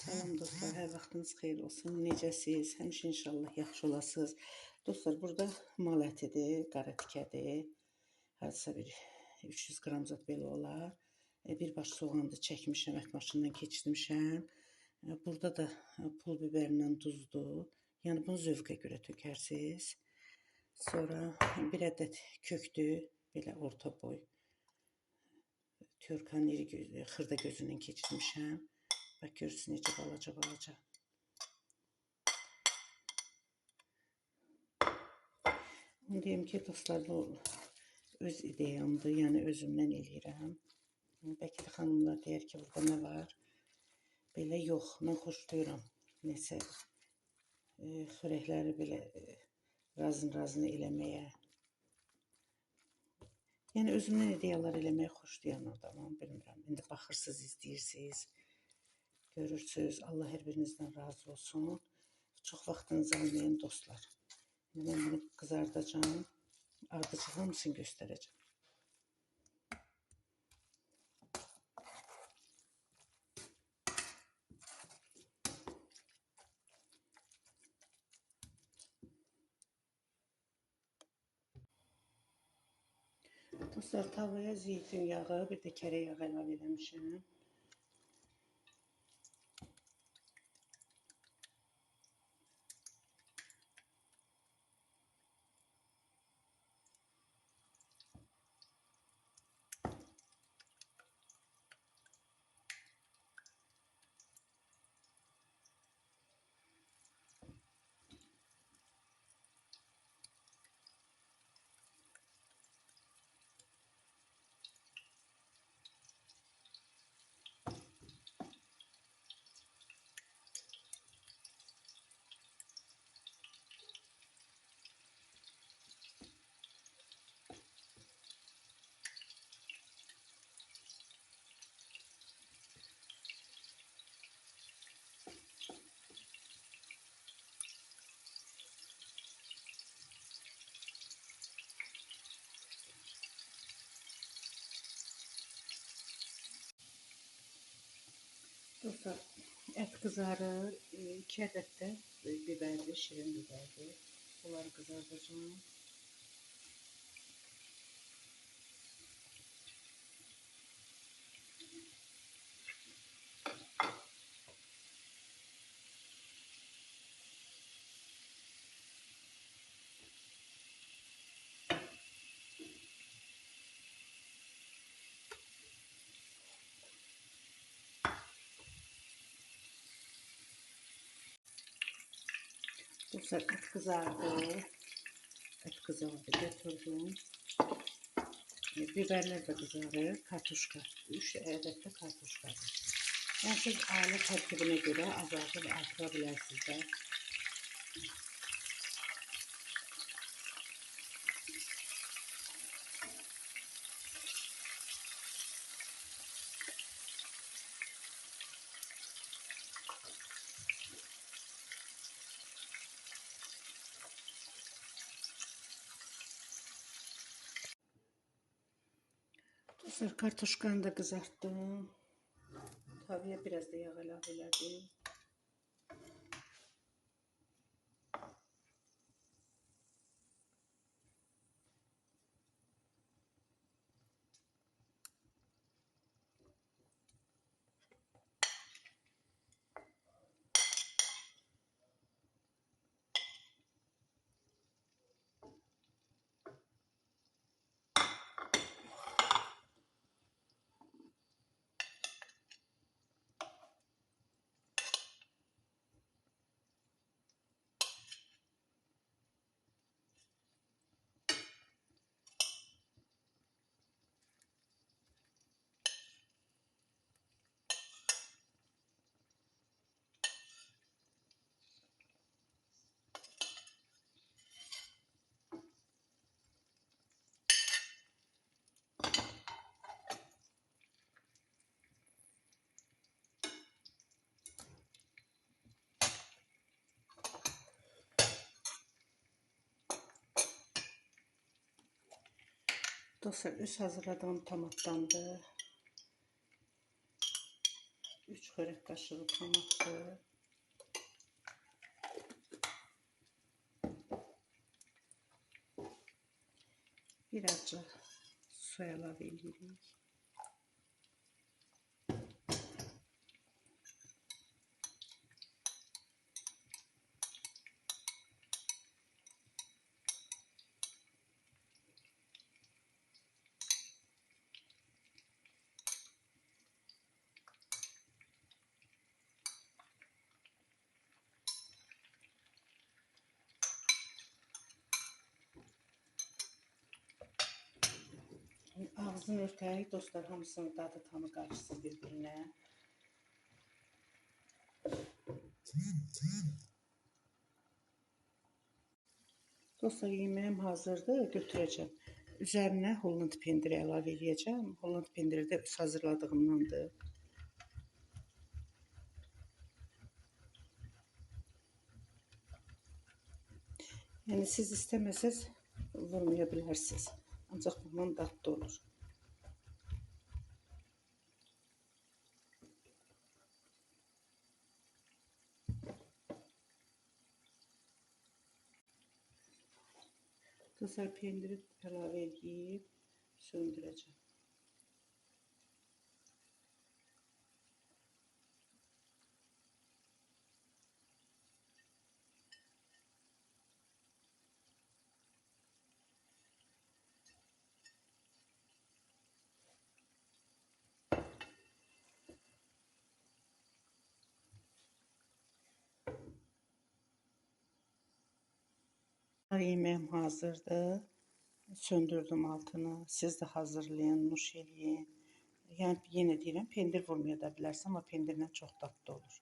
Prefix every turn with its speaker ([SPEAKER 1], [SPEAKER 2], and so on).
[SPEAKER 1] Salam dostlar, hər vaxtınız xeyir olsun. Necəsiz? Həmişə inşallah yaxşı olasınız. Dostlar, burada mal ətidir, qara tikədir. Hardasa bir 300 qram zət belə olar. Bir baş soğandı çəkmişəm, ət maşından keçirmişəm. Burada da pul biberlə duzdur. Yəni bunu zövqə görə tökərsiniz. Sonra bir ədəd kökdür, belə orta boy. Türkan iri xırda gözündən keçirmişəm. Bak görürsün necə balaca. Onu deyim ki dostlar, bu öz ideyamdır, yəni özümdən eləyirəm. Bəlkə də xanımlar deyər ki, burada nə var? Belə yox, mən xoşlayıram. Nəsə xörəkləri belə razın eləməyə. Yəni özümdən ideyalar eləməyə xoşlayan adamım, bilmirəm. İndi baxırsınız, izləyirsiniz. Görürsünüz. Allah hər birinizdən razı olsun. Çox vaxtınızı almayın dostlar. Mən bunu qızardacağım. Ardıcı hamısını göstərəcəm. Dostlar, tavaya zeytin yağı, bir də kərə yağı əlavə eləmişəm. Dostlar, ət qızarır. 2 ədəd də biberdir, şirin biberdir. Bunları qızardacağım. Dostlar, ət qızardı. Götürdüm. Biberlər də qızarır. Kartuşka. 3 ədəd də kartuşkadır. Yəni siz ailə tərkibinə görə azaltıb artıra bilərsiniz də. Dostlar, kartuşkanı da qızartdım. Tavaya biraz da yağ əlavə elədim. Dostlar, üst hazırladığım tomatdandır. 3 xörək qaşığı tomatı, birazcık su əlavə edirik. Ağzını örtək dostlar, hamısının dadı tamı qarışsın bir-birinə. Dostlar, yeməyim hazırdır, götürəcəm. Üzərinə Holland pendiri əlavə edəcəm. Holland pendiri də öz hazırladığımdandır. Yəni siz istəməsəz vurmaya bilərsiniz. Ancaq bundan dadlı olur. Dostlar, pendiri əlavə edib söndürəcəm. Yeməyim hazırdır. Söndürdüm altını. Siz də hazırlayın, nuş eləyin. Yəni yenə deyirəm, pendir vurmaya da bilərsən, amma pendirlə çox dadlı olur.